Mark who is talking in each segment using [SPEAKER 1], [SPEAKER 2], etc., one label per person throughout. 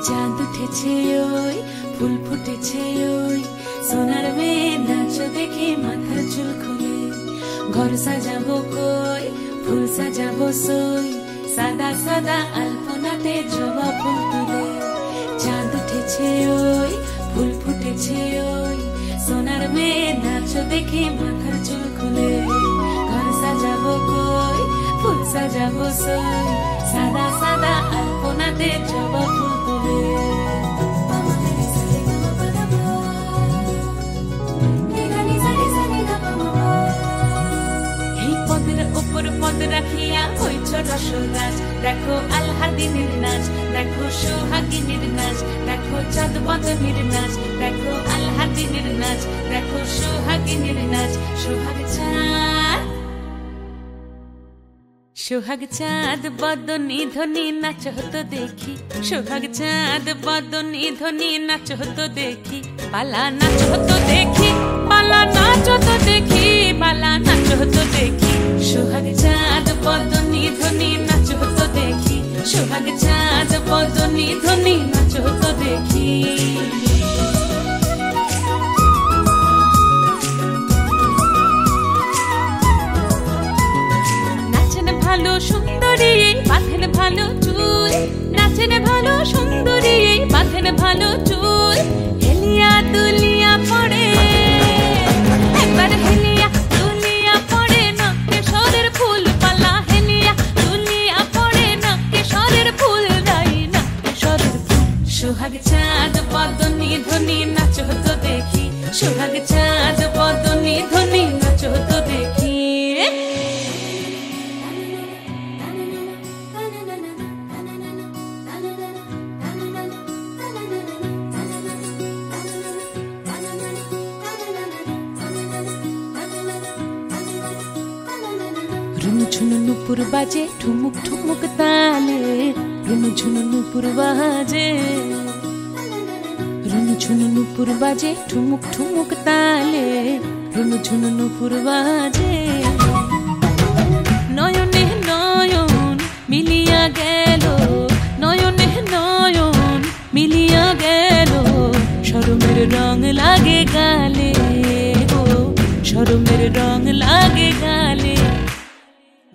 [SPEAKER 1] চাঁদ উঠেছে ওই ফুল ফুটেছে ওই সোনার মেয়ে নাচ দেখে মাথার চুল খুলে ঘর সাজাবো কই ফুল সাজাবো সই সাদা সাদা আলপনাতে জবা ফুল তুলে চাঁদ উঠেছে ওই ফুল ফুটেছে ওই সোনার মেয়ে নাচ দেখে মাথার চুল খুলে ঘর সাজাবো কই ফুল সাজাবো সই সাদা সাদা আলপনাতে জবা ফুল তুলে পদ রাখিয়া হইছ রসরাজ দেখো আলহাদিনের নাচ দেখো সোহাগিনীর নাচ দেখো চাঁদ বদনের নাচ দেখো আলহাদিনের নাচ দেখো সোহাগিনীর নাচ সোহাগ চাঁদ বদনী ধ্বনি নাচ হতো দেখি সোহাগ চাঁদ বদনী ধ্বনি নাচ হতো দেখি পালা নাচ হতো দেখি পালা নাচ হতো দেখি পালা নাচ হতো দেখি সোহাগ চাঁদ বদনী ধ্বনি নাচ হতো দেখি সোহাগ চাঁদ বদনী ধ্বনি নাচ হতো দেখি ভালো সুন্দরী বাঁধেন ভালো চুল নাচেন ভালো সুন্দরী বাঁধেন ভালো চুল হেলিয়া দুলিয়া পড়ে একবার হেলিয়া দুলিয়া পড়ে না কেশরের ফুল পালা হেলিয়া দুলিয়া পড়ে না কেশরের ফুল দাই না কেশরের ফুল সোহাগ চাঁদ বদনী ধ্বনি নাচ হতো দেখি সোহাগ চাঁদ বদনী ধ্বনি নাচ হতো দেখি রুনু ঝুনু নুপুর বাজে ঠুমুক ঠুমুক তালে রুনু ঝুনু নুপুর বাজে রুনু ঝুনু নুপুর বাজে ঠুমুক ঠুমুক তালে রুনু ঝুনু নুপুর বাজে নয়নে নয়ন মিলিয়া গেল নয়নে নয়ন মিলিয়া গেল শরমের রং লাগে গালে গো শরমের রং লাগে গালে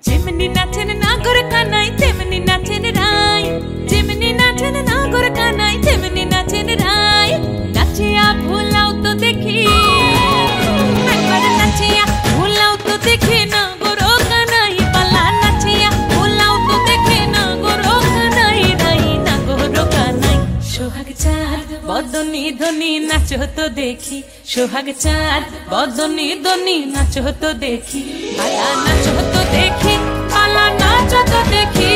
[SPEAKER 1] যেমনি নাচেন নাগর কানাই তেমনি নাচেন রাই যেমনি নাচেন নাগর কানাই তেমনি নাচেন রাই নাচিয়া ভুলাও তো দেখি একবার নাচিয়া ভুলাও তো দেখি নাগর কানাই পালা নাচিয়া ভুলাও তো দেখি নাগর কানাই রাই নাগর কানাই সোহাগ চাঁদ বদনী ধ্বনি নাচ হতো দেখি সোহাগ চাঁদ বদনী ধ্বনি নাচ হতো দেখি পালা নাচ হতো দেখি পালা নাচ হতো দেখি